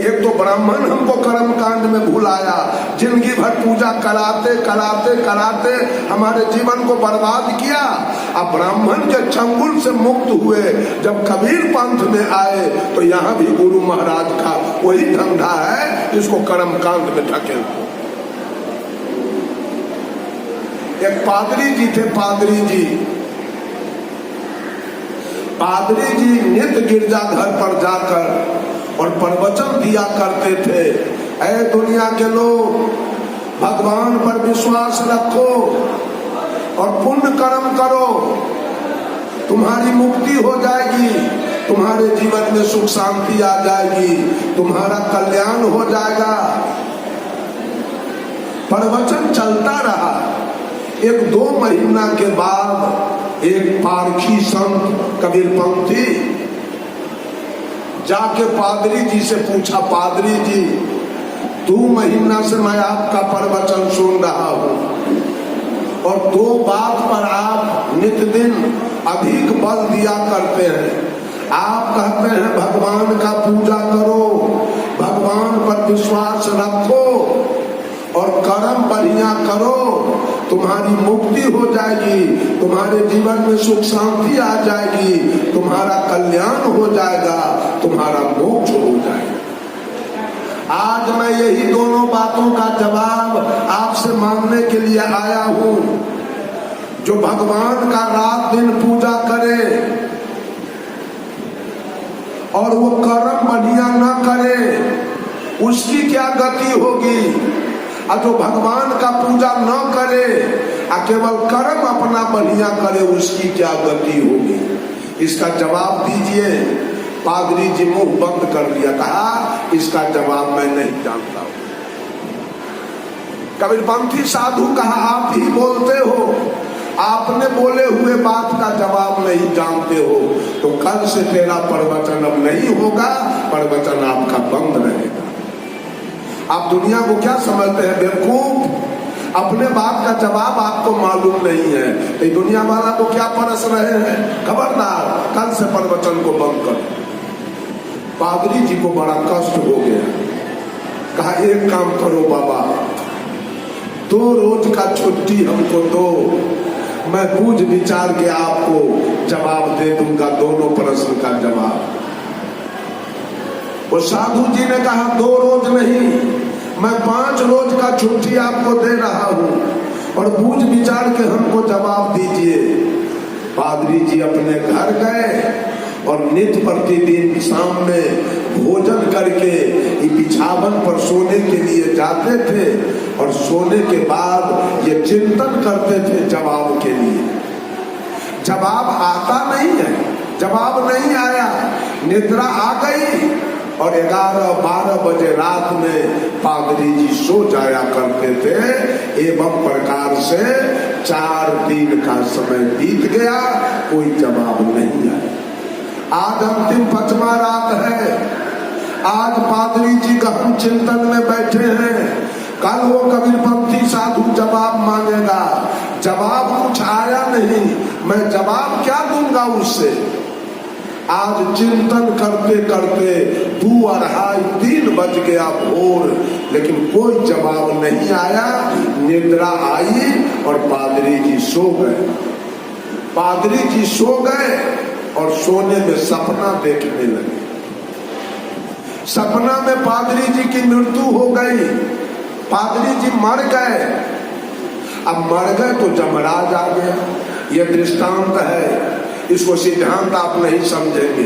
एक तो ब्राह्मण हमको कर्म कांड में भुलाया, जिंदगी भर पूजा कराते कराते कराते हमारे जीवन को बर्बाद किया। अब ब्राह्मण के चंगुल से मुक्त हुए जब कबीर पंथ में आए तो यहाँ भी गुरु महाराज का वही धंधा है, इसको कर्म कांड में ढकेल। एक पादरी जी थे, पादरी जी नित्य गिरजाघर पर जाकर और प्रवचन दिया करते थे, ऐ दुनिया के लोग भगवान पर विश्वास रखो और पुण्य कर्म करो, तुम्हारी मुक्ति हो जाएगी, तुम्हारे जीवन में सुख शांति आ जाएगी, तुम्हारा कल्याण हो जाएगा। प्रवचन चलता रहा। 1-2 महीना के बाद एक पारखी संत कबीरपंथी जाके पादरी जी से पूछा, पादरी जी 2 महीना से मैं आपका प्रवचन सुन रहा हूँ और 2 बात पर आप नित्य दिन अधिक बल दिया करते हैं। आप कहते हैं भगवान का पूजा करो, भगवान पर विश्वास रखो और कर्म बढ़िया करो, तुम्हारी मुक्ति हो जाएगी, तुम्हारे जीवन में सुख शांति आ जाएगी, तुम्हारा कल्याण हो जाएगा, तुम्हारा मोक्ष हो जाएगा। आज मैं यही दोनों बातों का जवाब आपसे मांगने के लिए आया हूँ। जो भगवान का रात दिन पूजा करे और वो कर्म बढ़िया ना करे, उसकी क्या गति होगी? और जो भगवान का पूजा न करे और केवल कर्म अपना बढ़िया करे, उसकी क्या गति होगी? इसका जवाब दीजिए। पादरी जी मुंह बंद कर दिया, कहा इसका जवाब मैं नहीं जानता हूं। कबीरपंथी साधु कहा आप ही बोलते हो, आपने बोले हुए बात का जवाब नहीं जानते हो, तो कल से तेरा प्रवचन अब नहीं होगा, प्रवचन आपका बंद रहेगा। आप दुनिया को क्या समझते हैं? बेवकूफ। अपने बात का जवाब आपको मालूम नहीं है, तो दुनिया वाला को क्या परस रहे हैं? खबरदार, कल से प्रवचन को बंद करो। पादरी जी को बड़ा कष्ट हो गया। कहा एक काम करो बाबा, 2 रोज का छुट्टी हमको दो, मैं बूझ विचार के आपको जवाब दे दूंगा, दोनों प्रश्न का जवाब। वो साधु जी ने कहा 2 रोज नहीं, मैं 5 रोज का छुट्टी आपको दे रहा हूँ और बूझ विचार के हमको जवाब दीजिए। पादरी जी अपने घर गए और नित्य प्रतिदिन शाम में भोजन करके बिछावन पर सोने के लिए जाते थे और सोने के बाद ये चिंतन करते थे जवाब के लिए। जवाब आता नहीं है, जवाब नहीं आया, निद्रा आ गई और 11-12 बजे रात में पादरी जी सो जाया करते थे। एवं प्रकार से 4 दिन का समय बीत गया, कोई जवाब नहीं आया। आज अंतिम 5वां रात है। आज पादरी जी गहन चिंतन में बैठे हैं, कल वो कबीरपंथी साधु जवाब मांगेगा। जवाब कुछ आया नहीं, मैं जवाब क्या दूंगा उससे? आज चिंतन करते करते 2-2:30-3 बज गया भोर, लेकिन कोई जवाब नहीं आया। निद्रा आई और पादरी जी सो गए। पादरी जी सो गए और सोने में सपना देखने लगे। सपना में पादरी जी की मृत्यु हो गई, पादरी जी मर गए। अब मर गए तो जमराज आ गया। यह दृष्टांत है, इसको सिद्धांत आप नहीं समझेंगे।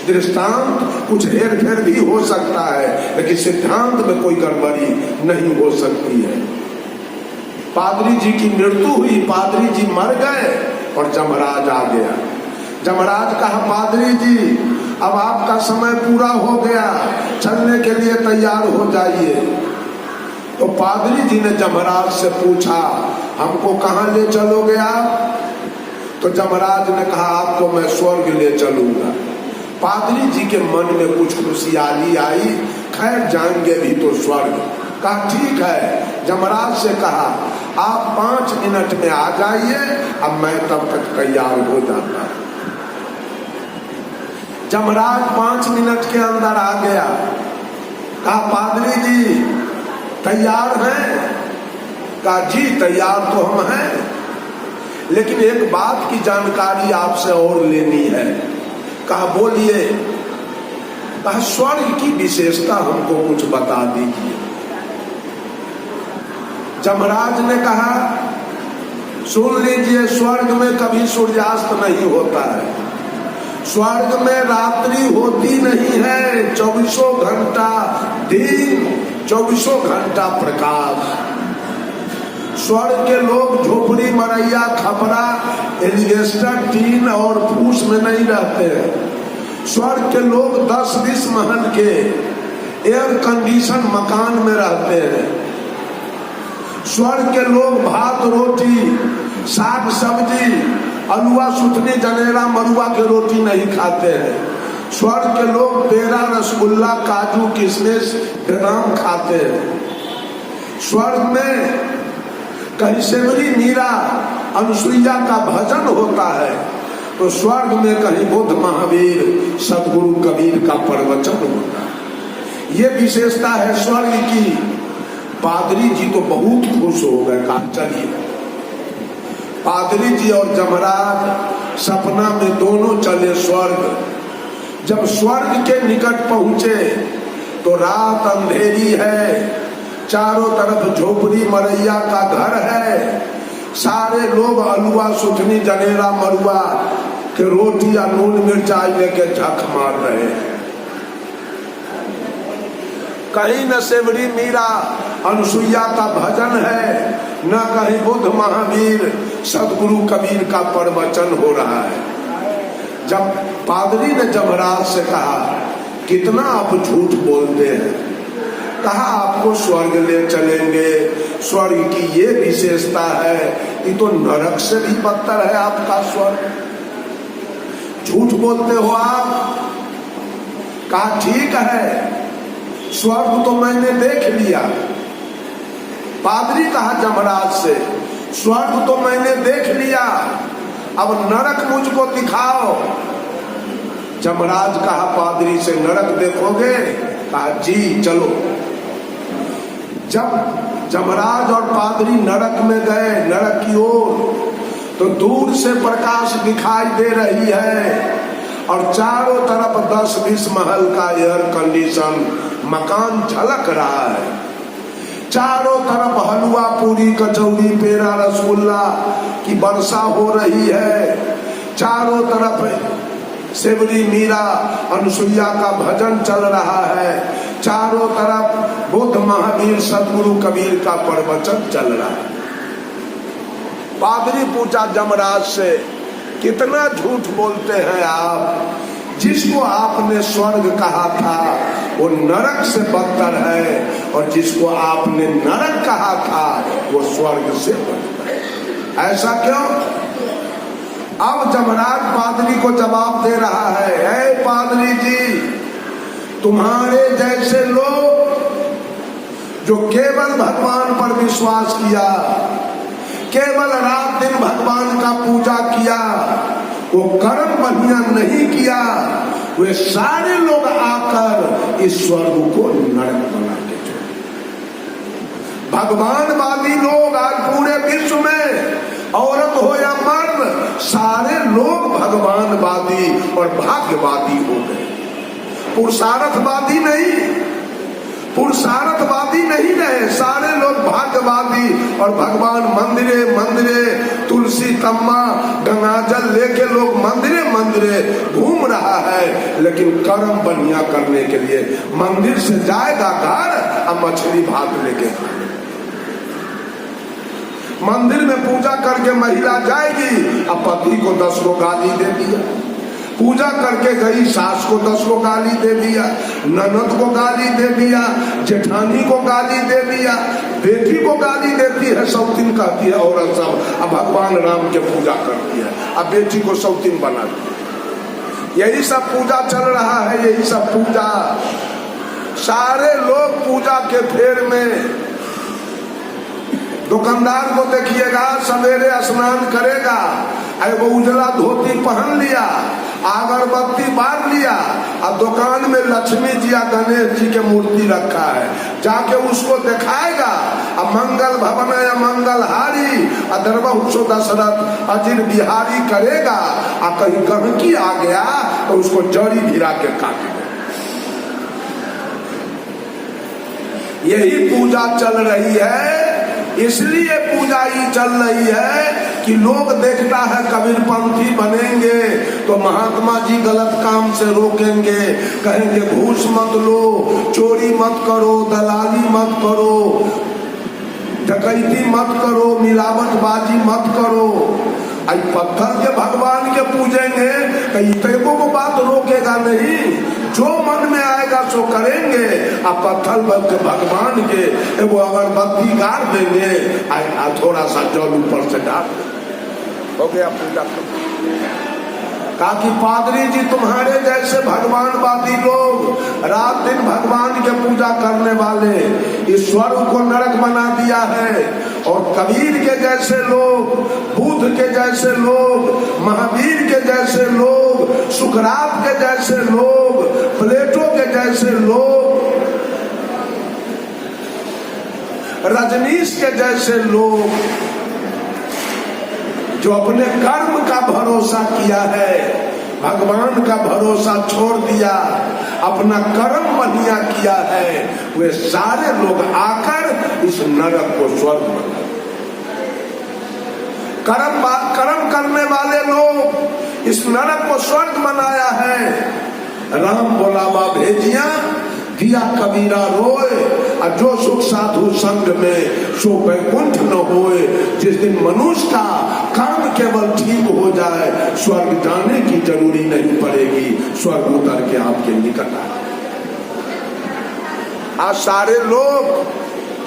दृष्टांत कुछ हेर फेर भी हो सकता है, लेकिन सिद्धांत में कोई गड़बड़ी नहीं हो सकती है। पादरी जी की मृत्यु हुई, पादरी जी मर गए और जमराज आ गया। जमराज कहा पादरी जी अब आपका समय पूरा हो गया, चलने के लिए तैयार हो जाइए। तो पादरी जी ने जमराज से पूछा हमको कहाँ ले चलोगे आप? तो जमराज ने कहा आपको मैं स्वर्ग ले चलूंगा। पादरी जी के मन में कुछ खुशहाली आई, खैर जाएंगे भी तो स्वर्ग। कहा ठीक है। जमराज से कहा आप 5 मिनट में आ जाइए, अब मैं तब तक तैयार हो जाता। जमराज 5 मिनट के अंदर आ गया। कहा पादरी जी तैयार हैं? कहा जी तैयार तो हम हैं, लेकिन एक बात की जानकारी आपसे और लेनी है। कहा बोलिए। कहा स्वर्ग की विशेषता हमको कुछ बता दीजिए। जमराज ने कहा सुन लीजिए, स्वर्ग में कभी सूर्यास्त नहीं होता है, स्वर्ग में रात्रि होती नहीं है, 24 घंटा दिन, 24 घंटा प्रकाश। स्वर्ग के लोग झोपड़ी मरैया खपरा एलिवेस्टर टीन और फूस में नहीं रहते हैं। स्वर्ग के लोग 10-20 महल के एयर कंडीशन मकान में रहते हैं। स्वर्ग के लोग भात रोटी साग सब्जी अलुआ सुथनी जनेरा मरुआ के रोटी नहीं खाते हैं। स्वर्ग के लोग पेड़ा रसगुल्ला काजू किशमिश बादाम खाते हैं। स्वर्ग में कहीं सेवरी मीरा अनुसुईया का भजन होता है, तो स्वर्ग में कहीं बुद्ध महावीर सदगुरु कबीर का प्रवचन होता है। ये विशेषता है स्वर्ग की। पादरी जी तो बहुत खुश हो गए। कहा चलिए। पादरी जी और जमराज सपना में दोनों चले स्वर्ग। जब स्वर्ग के निकट पहुंचे तो रात अंधेरी है, चारों तरफ झोपड़ी मरैया का घर है, सारे लोग अलुआ सुथनी जनेरा मरुआ के रोटी या नून मिर्चाई लेके झक मार रहे हैं। कहीं न सेवरी मीरा अनुसुईया का भजन है, न कहीं बुद्ध महावीर सदगुरु कबीर का प्रवचन हो रहा है। जब पादरी ने जमराज से कहा कितना आप झूठ बोलते हैं, कहा आपको स्वर्ग ले चलेंगे, स्वर्ग की ये विशेषता है, ये तो नरक से भी बदतर है आपका स्वर्ग, झूठ बोलते हो आप। कहा ठीक है, स्वर्ग तो मैंने देख लिया। पादरी कहा जमराज से स्वर्ग तो मैंने देख लिया, अब नरक मुझको दिखाओ। जमराज कहा पादरी से नरक देखोगे? कहा जी चलो। जब जमराज और पादरी नरक में गए, नरक की ओर, तो दूर से प्रकाश दिखाई दे रही है और चारों तरफ 10-20 महल का एयर कंडीशन मकान झलक रहा है। चारों तरफ हलवा पूरी कचौड़ी पेड़ा रसगुल्ला की वर्षा हो रही है। चारों तरफ सेवरी मीरा अनुसुईया का भजन चल रहा है। चारों तरफ बुद्ध महावीर सदगुरु कबीर का प्रवचन चल रहा है। पादरी पूछा जमराज से कितना झूठ बोलते हैं आप, जिसको आपने स्वर्ग कहा था वो नरक से बदतर है, और जिसको आपने नरक कहा था वो स्वर्ग से बदतर है। ऐसा क्यों? अब जमराज पादरी को जवाब दे रहा है, ऐ पादरी जी, तुम्हारे जैसे लोग जो केवल भगवान पर विश्वास किया, केवल रात दिन भगवान का पूजा किया, वो कर्म बढ़िया नहीं किया, वे सारे लोग आकर इस स्वर्ग को नरक बना के छोड़े। भगवानवादी लोग आज पूरे विश्व में, औरत हो या मर्द, सारे लोग भगवानवादी और भाग्यवादी हो गए। पुरुषार्थवादी नहीं, पुरुषार्थवादी नहीं रहे, सारे लोग भाग्यवादी और भगवान मंदिरे मंदिरे तुलसी तम्मा गंगाजल लेके लोग मंदिरे मंदिरे घूम रहा है, लेकिन कर्म बढ़िया करने के लिए मंदिर से जाएगा घर और मछली भात लेके, मंदिर में पूजा करके महिला जाएगी और पति को 10 को गाली दे दिया, पूजा करके गई सास को 10 को गाली दे दिया, ननद को गाली दे दिया, जेठानी को गाली दे दिया, बेटी को गाली देती है, सौतीन कहती है औरत सब। अब भगवान राम के पूजा करती है, अब बेटी को सौतीन बनाती है। यही सब पूजा चल रहा है, यही सब पूजा। सारे लोग पूजा के फेर में। दुकानदार को देखिएगा, सवेरे स्नान करेगा, वो उजला धोती पहन लिया, अगरबत्ती बार लिया और दुकान में लक्ष्मी जी या गणेश जी के मूर्ति रखा है, जाके उसको दिखाएगा और मंगल भवन या मंगल हारी अदरबहुसो दशरथ अजिर बिहारी करेगा और कहीं गहकी आ गया तो उसको जड़ी भिरा के काटेगा। यही पूजा चल रही है, इसलिए पूजा ही चल रही है कि लोग देखता है कबीरपंथी बनेंगे तो महात्मा जी गलत काम से रोकेंगे, कहेंगे घूस मत लो, चोरी मत करो, दलाली मत करो, डकैती मत करो, मिलावटबाजी मत करो। आई पत्थर के भगवान के पूजेंगे कहीं तेगों को बात रोकेगा नहीं, जो मन में आएगा सो करेंगे। अब पत्थर के भगवान के वो अगरबत्ती गाड़ देंगे, थोड़ा सा जल ऊपर से डाल हो गया पूजा। कहा कि पादरी जी तुम्हारे जैसे भगवानवादी लोग रात दिन भगवान के पूजा करने वाले ईश्वर को नरक बना दिया है, और कबीर के जैसे लोग, बुद्ध के जैसे लोग, महावीर के जैसे लोग, सुकरात के जैसे लोग, प्लेटो के जैसे लोग, रजनीश के जैसे लोग जो अपने कर्म का भरोसा किया है, भगवान का भरोसा छोड़ दिया, अपना कर्म बढ़िया किया है, वे सारे लोग आकर इस नरक को स्वर्ग बना। कर्म करने वाले लोग इस नरक को स्वर्ग बनाया है। राम बोलावा भेजिया दिया कबीरा रोए, और जो सुख साधु संग में सो वैकुंठ न होए। जिस दिन मनुष्य का कर्म केवल ठीक हो जाए, स्वर्ग जाने की जरूरी नहीं पड़ेगी, स्वर्ग उतर के आपके निकट आए। आज सारे लोग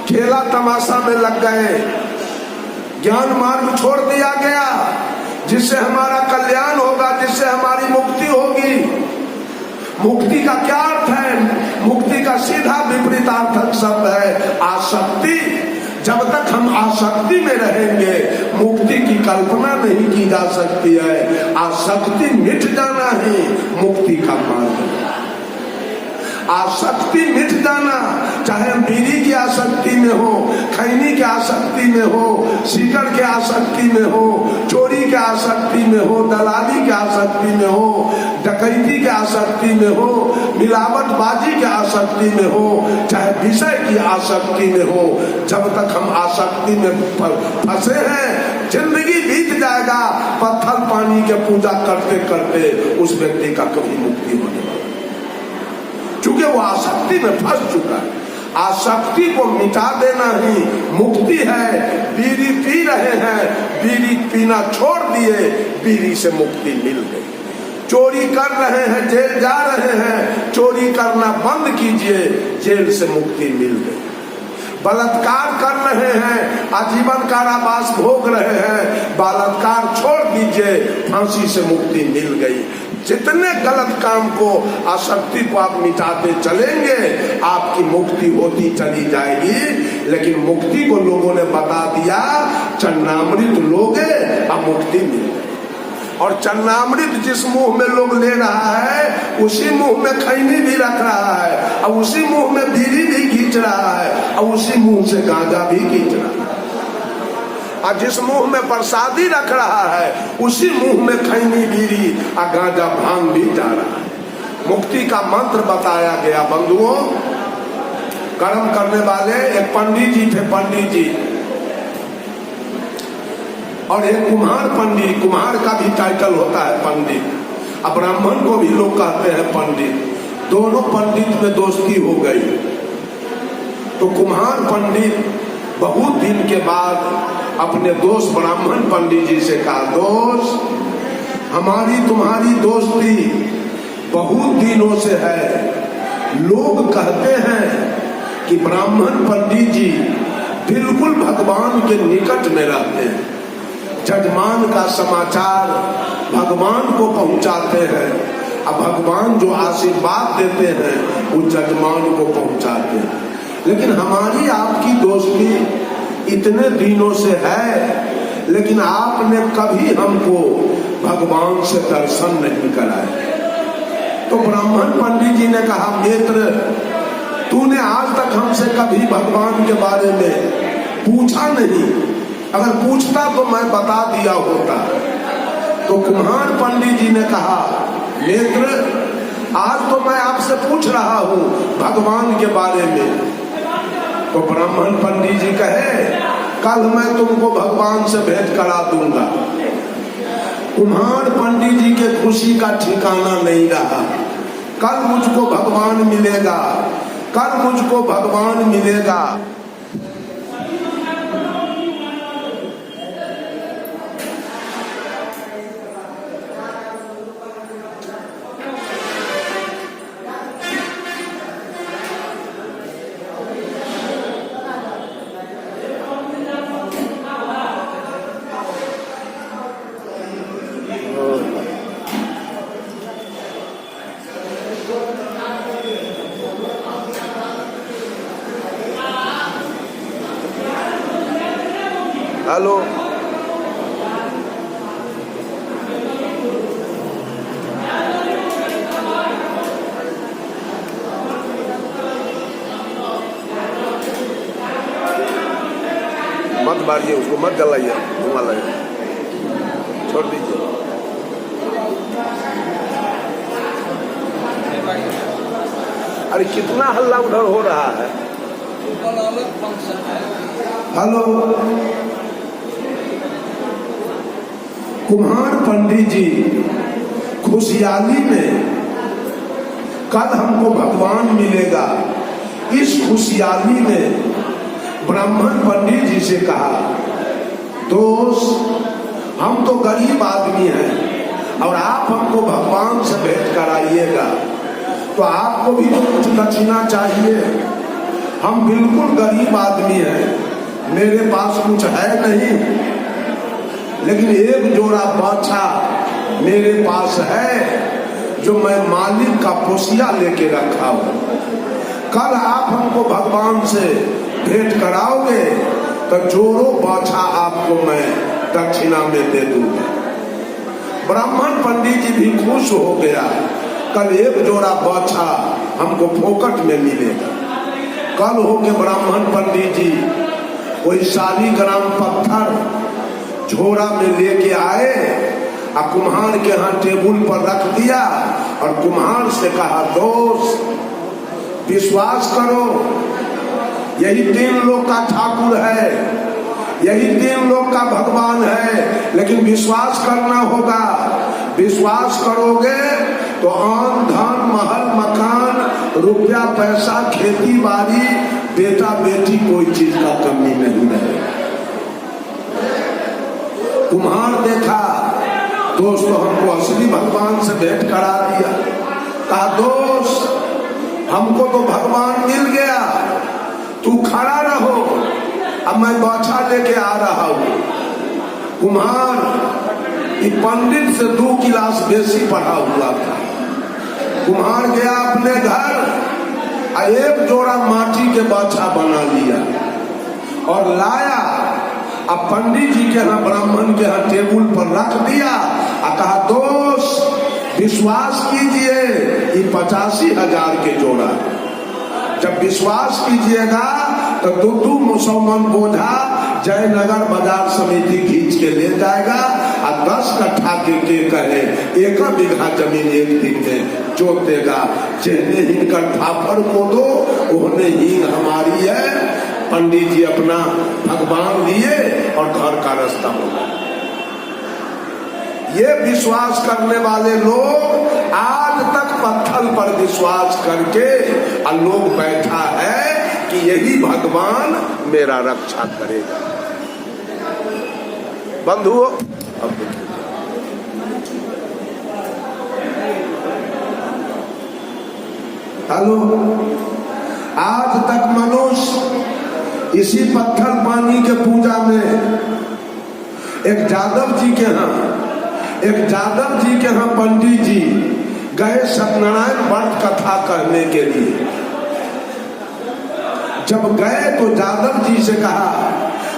खेला तमाशा में लग गए, ज्ञान मार्ग छोड़ दिया गया, जिससे हमारा कल्याण होगा, जिससे हमारी मुक्ति होगी। मुक्ति का क्या अर्थ है? मुक्ति का सीधा विपरीतार्थक शब्द है आसक्ति। जब तक हम आसक्ति में रहेंगे मुक्ति की कल्पना नहीं की जा सकती है। आसक्ति मिट जाना ही मुक्ति का मार्ग है। आसक्ति मिट जाना, चाहे बीड़ी की आसक्ति में हो, खैनी की आसक्ति में हो, सिगरेट के आसक्ति में हो, चोरी के आसक्ति में हो, दलाली के आसक्ति में हो, डकैती के आसक्ति में हो, मिलावटबाजी के आसक्ति में हो, चाहे विषय की आसक्ति में हो, जब तक हम आसक्ति में फंसे हैं जिंदगी बीत जाएगा। पत्थर पानी के पूजा करते करते उस व्यक्ति का कभी मुक्ति होने वाला, क्योंकि वो आसक्ति में फंस चुका है। आसक्ति को मिटा देना ही मुक्ति है। बीड़ी पी रहे हैं, बीड़ी पीना छोड़ दिए, बीड़ी से मुक्ति मिल गई। चोरी कर रहे हैं, जेल जा रहे हैं, चोरी करना बंद कीजिए, जेल से मुक्ति मिल गई। बलात्कार कर रहे हैं, आजीवन कारावास भोग रहे हैं, बलात्कार छोड़ दीजिए, फांसी से मुक्ति मिल गई। जितने गलत काम को, आसक्ति को आप मिटाते चलेंगे आपकी मुक्ति होती चली जाएगी। लेकिन मुक्ति को लोगों ने बता दिया चन्नामृत लोगे अब मुक्ति मिलेगी, और चन्नामृत जिस मुंह में लोग ले रहा है उसी मुंह में खैनी भी रख रहा है, और उसी मुंह में बीड़ी भी खींच रहा है, और उसी मुंह से गांजा भी खींच रहा है। और जिस मुंह में प्रसादी रख रहा है उसी मुंह में खैनी, बीड़ी और गांजा भांग भी जा रहा है। मुक्ति का मंत्र बताया गया बंधुओं। कर्म करने वाले एक पंडित जी थे, पंडित जी, और एक कुम्हार पंडित। कुम्हार का भी टाइटल होता है पंडित, अब ब्राह्मण को भी लोग कहते हैं पंडित। दोनों पंडित में दोस्ती हो गई। तो कुम्हार पंडित बहुत दिन के बाद अपने दोस्त ब्राह्मण पंडित जी से कहा, दोस्त हमारी तुम्हारी दोस्ती बहुत दिनों से है। लोग कहते हैं कि ब्राह्मण पंडित जी बिल्कुल भगवान के निकट में रहते हैं, जजमान का समाचार भगवान को पहुंचाते हैं, अब भगवान जो आशीर्वाद देते हैं वो जजमान को पहुंचाते हैं। लेकिन हमारी आपकी दोस्ती इतने दिनों से है, लेकिन आपने कभी हमको भगवान से दर्शन नहीं कराए। तो ब्राह्मण पंडित जी ने कहा, मित्र तूने आज तक हमसे कभी भगवान के बारे में पूछा नहीं, अगर पूछता तो मैं बता दिया होता। तो कुम्हार पंडित जी ने कहा, मित्र आज तो मैं आपसे पूछ रहा हूँ भगवान के बारे में। तो ब्राह्मण पंडित जी कहे, कल मैं तुमको भगवान से भेंट करा दूंगा। कुम्हार पंडित जी के खुशी का ठिकाना नहीं रहा। कल मुझको भगवान मिलेगा, कल मुझको भगवान मिलेगा। हेलो, मत मारिए उसको, मत जलाइए, धुआं लाइए, छोड़ दीजिए। अरे कितना हल्ला उधर हो रहा है। हेलो, कुम्हार पंडित जी खुशहाली में कल हमको भगवान मिलेगा, इस खुशहाली में ब्राह्मण पंडित जी से कहा, दोस्त हम तो गरीब आदमी हैं और आप हमको भगवान से भेंट कराइएगा तो आपको भी तो कुछ दक्षिणा चाहिए। हम बिल्कुल गरीब आदमी हैं, मेरे पास कुछ है नहीं, लेकिन एक जोड़ा बाछा मेरे पास है जो मैं मालिक का पोसिया लेके रखा हूं। कल आप हमको भगवान से भेंट कराओगे तो जोड़ो बाछा आपको मैं दक्षिणा में दे दूंगा। ब्राह्मण पंडित जी भी खुश हो गया, कल एक जोड़ा बाछा हमको फोकट में मिलेगा। कल हो के ब्राह्मण पंडित जी कोई शालीग्राम पत्थर झोरा में लेके आए और कुम्हार के यहाँ टेबुल पर रख दिया और कुम्हार से कहा, दोस्त विश्वास करो यही 3 लोग का ठाकुर है, यही 3 लोग का भगवान है, लेकिन विश्वास करना होगा। विश्वास करोगे तो आन धन महल मकान रुपया पैसा खेती बाड़ी बेटा बेटी कोई चीज का कमी नहीं रहेगा। कुम्हार देखा दोस्त तो हमको असली भगवान से भेंट करा दिया। कहा, दोस्त हमको तो भगवान मिल गया, तू खड़ा रहो, अब मैं बाछा लेके आ रहा हूँ। कुम्हार ये पंडित से 2 क्लास बेसी पढ़ा हुआ था। कुम्हार गया अपने घर, एक जोड़ा माटी के बाछा बना लिया और लाया, अब पंडित जी के यहाँ ब्राह्मण के यहाँ टेबुल पर रख दिया और कहा, दोस्त विश्वास कीजिए ये 85,000 के जोड़ा। जब विश्वास कीजिएगा तो 2 मुसलमान बोझा जयनगर बाजार समिति खींच के ले जाएगा और 10 कट्ठा के कहे 1 बीघा जमीन एक दिन में जोत देगा। जितने हिनकर फाफर को दो उन्हें हीन हमारी है। पंडित जी अपना भगवान लिए और घर का रास्ता होगा। ये विश्वास करने वाले लोग आज तक पत्थर पर विश्वास करके और लोग बैठा है कि यही भगवान मेरा रक्षा करेगा। बंधुओं, हेलो, आज तक मनुष्य इसी पत्थर पानी के पूजा में एक जादव जी के यहाँ पंडित जी गए सत्यनारायण व्रत कथा करने के लिए। जब गए तो जादव जी से कहा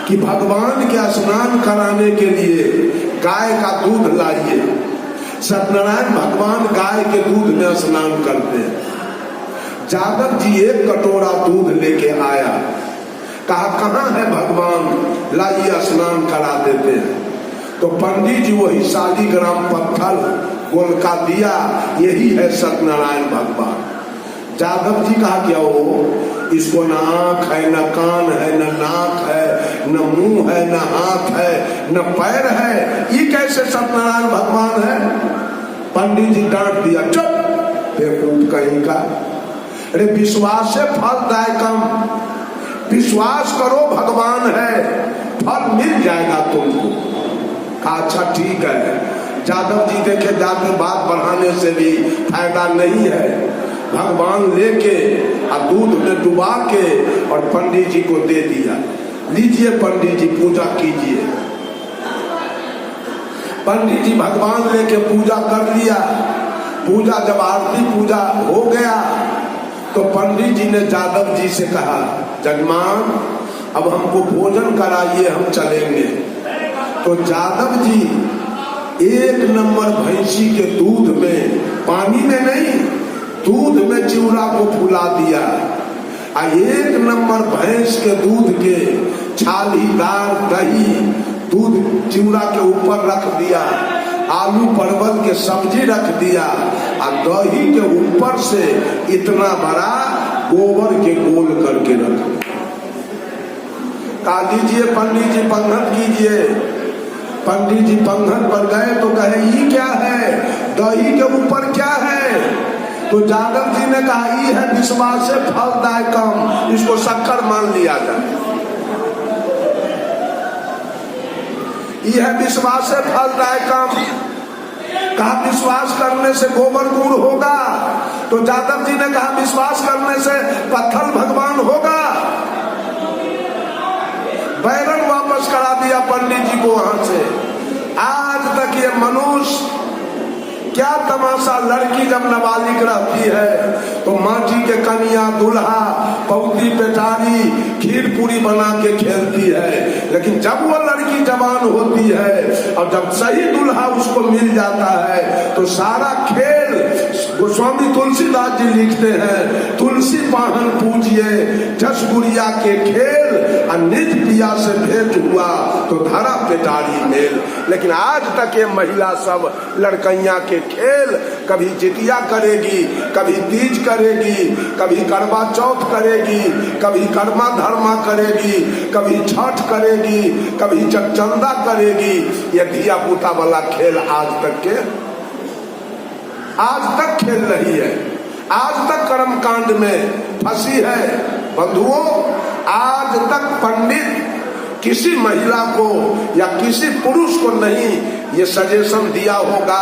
कि भगवान के स्नान कराने के लिए गाय का दूध लाइए। सत्यनारायण भगवान गाय के दूध में स्नान करते हैं। जादव जी एक कटोरा दूध लेके आया, कहा कहाँ है भगवान, लाइए स्नान करा देते हैं। तो पंडित जी वही शालीग्राम पत्थर गोलका दिया, यही है सत्यनारायण भगवान। जादव जी कहा क्या हो, इसको न आंख है, न कान है, न नाक है, न मुंह है, न हाथ है, न पैर है, ये कैसे सत्यनारायण भगवान है। पंडित जी डांट दिया, चुप बेवकूफ कहीं का। अरे विश्वास से फलदायकम, विश्वास करो भगवान है, फल मिल जाएगा तुमको। कहा अच्छा ठीक है। जादव जी देखे जाते बात बढ़ाने से भी फायदा नहीं है, भगवान लेके और दूध में डुबा के और पंडित जी को दे दिया, लीजिए पंडित जी पूजा कीजिए। पंडित जी भगवान लेके पूजा कर लिया। पूजा जब आरती पूजा हो गया तो पंडित जी ने जादव जी से कहा, जजमान अब हमको भोजन कराइए, हम चलेंगे। तो जादव जी एक नंबर भैंसी के दूध में, पानी में नहीं, दूध में चिवड़ा को फुला दिया। एक नंबर भैंस के दूध के छालीदार दही दूध चिवड़ा के ऊपर रख दिया, आलू परवल के सब्जी रख दिया और दही के ऊपर से इतना बड़ा गोबर के गोल करके रख दिया। कहा लीजिए पंडित जी पंगत कीजिए। पंडित जी पंगत पर गए तो कहे ये क्या है, दही के ऊपर क्या है। तो जादव जी ने कहा ये है विश्वास से फलदायकम, इसको शक्कर मान लिया जाए। ये है विश्वास से फलदायकम। कहा विश्वास करने से गोबर गुड़ होगा। तो जादव जी ने कहा विश्वास करने से पत्थर भगवान होगा। बैरन वापस करा दिया पंडित जी को वहां से। आज तक ये मनुष्य क्या तमाशा, लड़की जब नाबालिग रहती है तो माटी के कनिया दूल्हा पौती पेटारी खीर पूरी बना के खेलती है, लेकिन जब वो लड़की जवान होती है और जब सही दूल्हा उसको मिल जाता है तो सारा खेल, गोस्वामी तुलसीदास जी लिखते हैं, तुलसी पाहन पूजिए जस गुड़िया के खेल, और निज पिया से भेंट हुआ तो धरा पेटारी मेल। लेकिन आज तक ये महिला सब लड़कैया के खेल, कभी जितिया करेगी, कभी तीज करेगी, कभी करवा चौथ करेगी, कभी कर्मा धर्मा करेगी, कभी छठ करेगी, कभी चंदा करेगी। ये धिया पुता वाला खेल आज तक खेल रही है, आज तक कर्म कांड में फंसी है। बंधुओं, आज तक पंडित किसी महिला को या किसी पुरुष को नहीं ये सजेशन दिया होगा